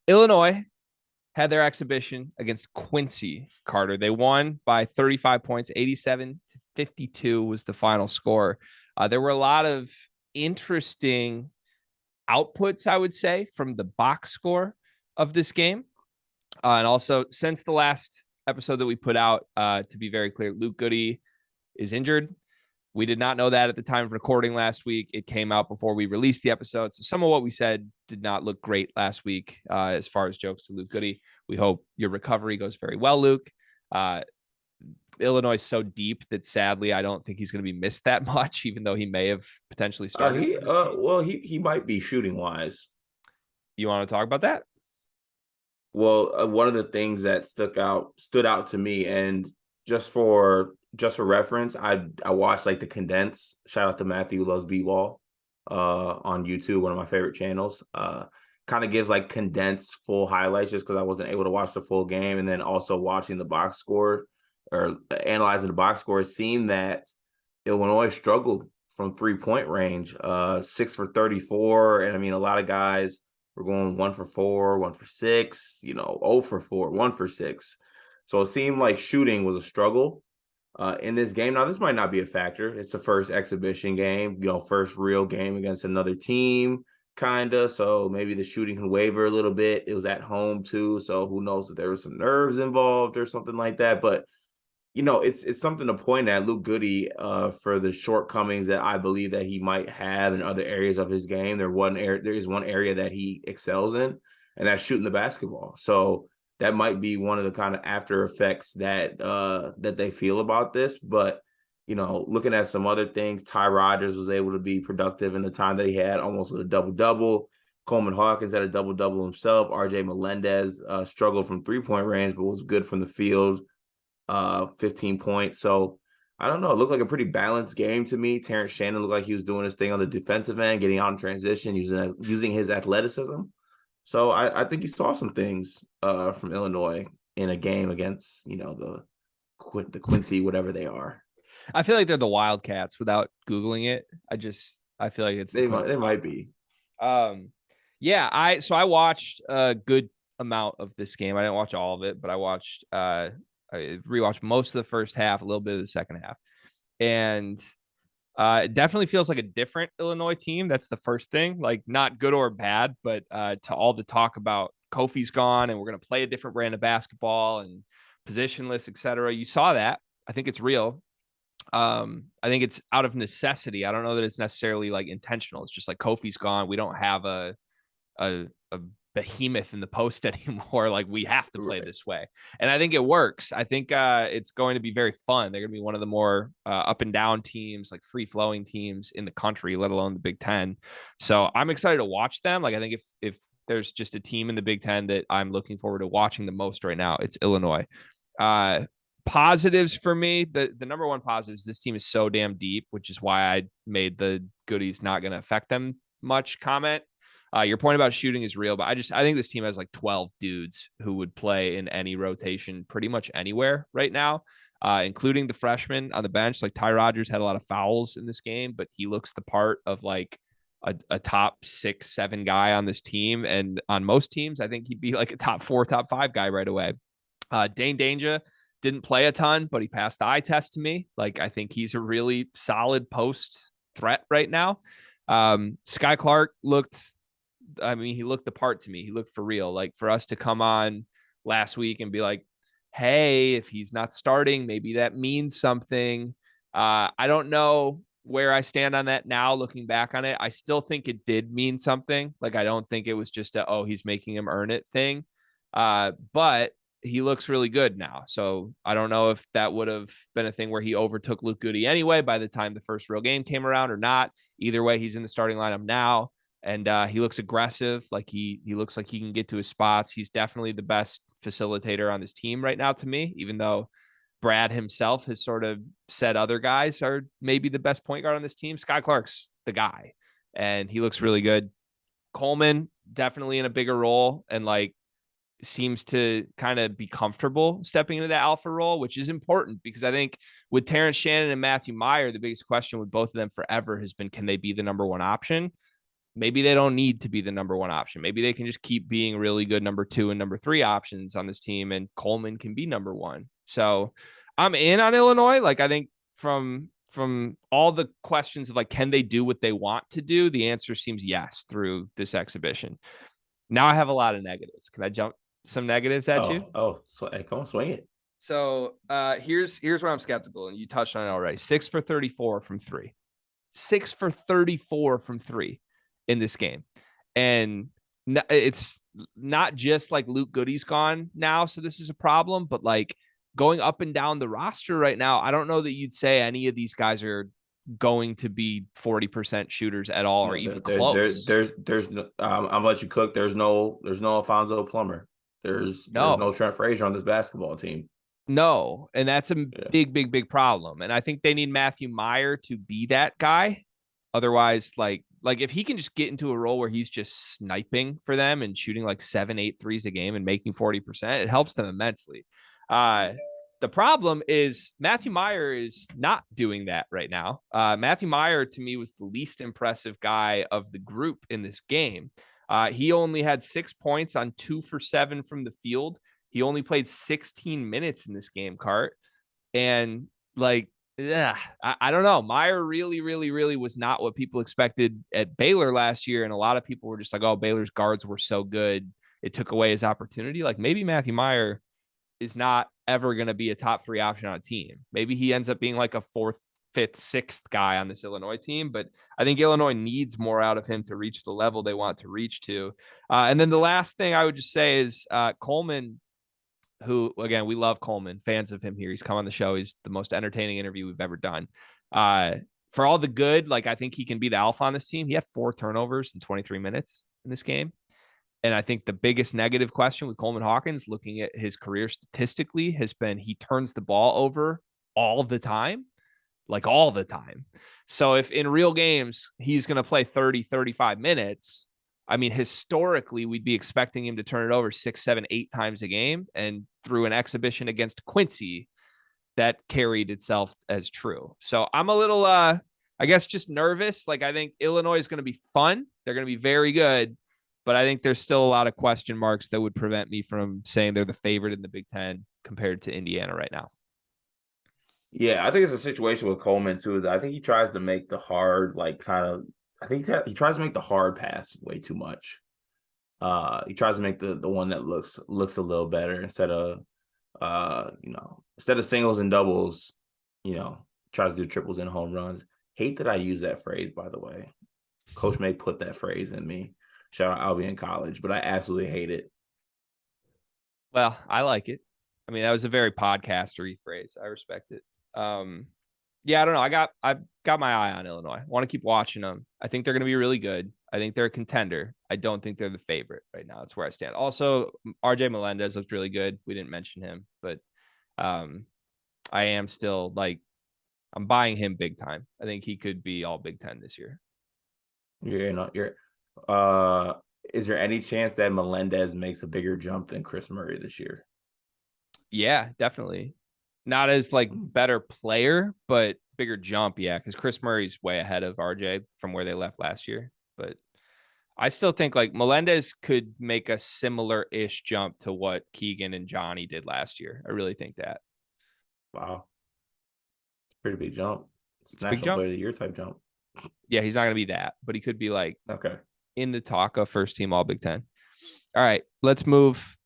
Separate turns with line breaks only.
Illinois had their exhibition against Quincy, Carter. They won by 35 points, 87-52 was the final score. There were a lot of interesting outputs, I would say, from the box score of this game. And also, since the last episode that we put out, to be very clear, Luke Goody is injured. We did not know that at the time of recording last week. It came out before we released the episode. So some of what we said did not look great last week as far as jokes to Luke Goody. We hope your recovery goes very well, Luke. Illinois is so deep that sadly, I don't think he's going to be missed that much, even though he may have potentially started.
He might be shooting wise.
You want to talk about that?
Well, one of the things that stood out to me, and just for reference, I watched like the condensed. Shout out to Matthew Loves B-Ball on YouTube, one of my favorite channels. Kind of gives like condensed full highlights just because I wasn't able to watch the full game, and then also watching the box score or analyzing the box score, it seemed that Illinois struggled from 3-point range, 6 for 34, and I mean a lot of guys were going 1 for 4, 1 for 6, 0 for 4, 1 for 6. So it seemed like shooting was a struggle in this game. Now, this might not be a factor. It's the first exhibition game, first real game against another team, kind of. So maybe the shooting can waver a little bit. It was at home, too. So who knows if there was some nerves involved or something like that. But, it's something to point at Luke Goody for the shortcomings that I believe that he might have in other areas of his game. There is one area that he excels in, and that's shooting the basketball. So that might be one of the kind of after effects that they feel about this. But, looking at some other things, Ty Rodgers was able to be productive in the time that he had, almost with a double-double. Coleman Hawkins had a double-double himself. RJ Melendez struggled from 3-point range, but was good from the field, 15 points. So I don't know. It looked like a pretty balanced game to me. Terrence Shannon looked like he was doing his thing on the defensive end, getting out in transition, using his athleticism. So I think you saw some things from Illinois in a game against, the Quincy, whatever they are.
I feel like they're the Wildcats without Googling it. I feel like
they might be.
Yeah. I watched a good amount of this game. I didn't watch all of it, but I rewatched most of the first half, a little bit of the second half. And it definitely feels like a different Illinois team. That's the first thing, like not good or bad, but to all the talk about Kofi's gone and we're going to play a different brand of basketball and positionless, et cetera. You saw that. I think it's real. I think it's out of necessity. I don't know that it's necessarily like intentional. It's just like Kofi's gone. We don't have a behemoth in the post anymore. Like we have to play this way. And I think it works. I think it's going to be very fun. They're going to be one of the more up and down teams, like free flowing teams in the country, let alone the Big Ten. So I'm excited to watch them. Like I think if there's just a team in the Big Ten that I'm looking forward to watching the most right now, it's Illinois. Positives for me, the number one positive is this team is so damn deep, which is why I made the Goodies not going to affect them much comment. Your point about shooting is real, but I think this team has like 12 dudes who would play in any rotation pretty much anywhere right now, including the freshmen on the bench. Like Ty Rodgers had a lot of fouls in this game, but he looks the part of like a top 6, 7 guy on this team. And on most teams, I think he'd be like a top 4, top 5 guy right away. Dane Danger didn't play a ton, but he passed the eye test to me. Like I think he's a really solid post threat right now. Sky Clark he looked the part to me. He looked for real. Like for us to come on last week and be like, hey, if he's not starting, maybe that means something. I don't know where I stand on that now, looking back on it. I still think it did mean something. Like, I don't think it was just he's making him earn it thing. But he looks really good now. So I don't know if that would have been a thing where he overtook Luke Goody anyway by the time the first real game came around or not. Either way, he's in the starting lineup now. And he looks aggressive. Like he looks like he can get to his spots. He's definitely the best facilitator on this team right now to me, even though Brad himself has sort of said other guys are maybe the best point guard on this team. Sky Clark's the guy, and he looks really good. Coleman definitely in a bigger role and like seems to kind of be comfortable stepping into that alpha role, which is important because I think with Terrence Shannon and Matthew Meyer, the biggest question with both of them forever has been, can they be the number one option? maybe they don't need to be the number one option. Maybe they can just keep being really good number 2 and number 3 options on this team, and Coleman can be number 1. So I'm in on Illinois. Like, I think from all the questions of like, can they do what they want to do? The answer seems yes through this exhibition. Now I have a lot of negatives. Can I jump some negatives at you?
So hey, come on, swing it.
So here's where I'm skeptical, and you touched on it already. 6 for 34 from 3. 6 for 34 from 3 in this game. And it's not just like Luke Goody's gone now, so this is a problem, but like going up and down the roster right now, I don't know that you'd say any of these guys are going to be 40% shooters at all, or even close.
There's no, I'm gonna let you cook. There's no Alfonso Plummer. There's no Trent Frazier on this basketball team.
No, and that's a big problem. And I think they need Matthew Meyer to be that guy. Otherwise, like if he can just get into a role where he's just sniping for them and shooting like 7-8 threes a game and making 40%, it helps them immensely. The problem is Matthew Meyer is not doing that right now. Matthew Meyer, to me, was the least impressive guy of the group in this game. He only had 6 points on 2 for 7 from the field. He only played 16 minutes in this game, Cart. And like, I don't know. Meyer really was not what people expected at Baylor last year. And a lot of people were just like, oh, Baylor's guards were so good, it took away his opportunity. Like, maybe Matthew Meyer is not ever going to be a top 3 option on a team. Maybe he ends up being like a 4th, 5th, 6th guy on this Illinois team. But I think Illinois needs more out of him to reach the level they want to reach to. And then the last thing I would just say is Coleman, who, again, we love Coleman, fans of him here. He's come on the show. He's the most entertaining interview we've ever done. For all the good, like, I think he can be the alpha on this team. He had 4 turnovers in 23 minutes in this game. And I think the biggest negative question with Coleman Hawkins, looking at his career statistically, has been he turns the ball over all the time, like all the time. So if in real games he's going to play 30, 35 minutes, I mean, historically, we'd be expecting him to turn it over 6, 7, 8 times a game. And through an exhibition against Quincy, that carried itself as true. So I'm a little, I guess, just nervous. Like, I think Illinois is going to be fun. They're going to be very good. But I think there's still a lot of question marks that would prevent me from saying they're the favorite in the Big Ten compared to Indiana right now.
Yeah, I think it's a situation with Coleman, too. That I think he tries to make the hard, like, kind of, I think he tries to make the hard pass way too much. He tries to make the one that looks a little better instead of singles and doubles, tries to do triples and home runs. Hate that I use that phrase, by the way. Coach May put that phrase in me. Shout out Albany in college, but I absolutely hate it.
Well, I like it. I mean, that was a very podcastery phrase. I respect it. Yeah, I don't know. I've got my eye on Illinois. I want to keep watching them. I think they're going to be really good. I think they're a contender. I don't think they're the favorite right now. That's where I stand. Also, RJ Melendez looked really good. We didn't mention him, but I am still like, I'm buying him big time. I think he could be all Big Ten this year.
Is there any chance that Melendez makes a bigger jump than Chris Murray this year?
Yeah, definitely. Not as like better player, but bigger jump. Yeah, because Chris Murray's way ahead of RJ from where they left last year. But I still think like Melendez could make a similar-ish jump to what Keegan and Johnny did last year. I really think that.
Wow. It's a pretty big jump.
It's a big jump.
Player of the year type jump.
Yeah, he's not going to be that, but he could be like
okay
in the talk of first team all Big Ten. All right, let's move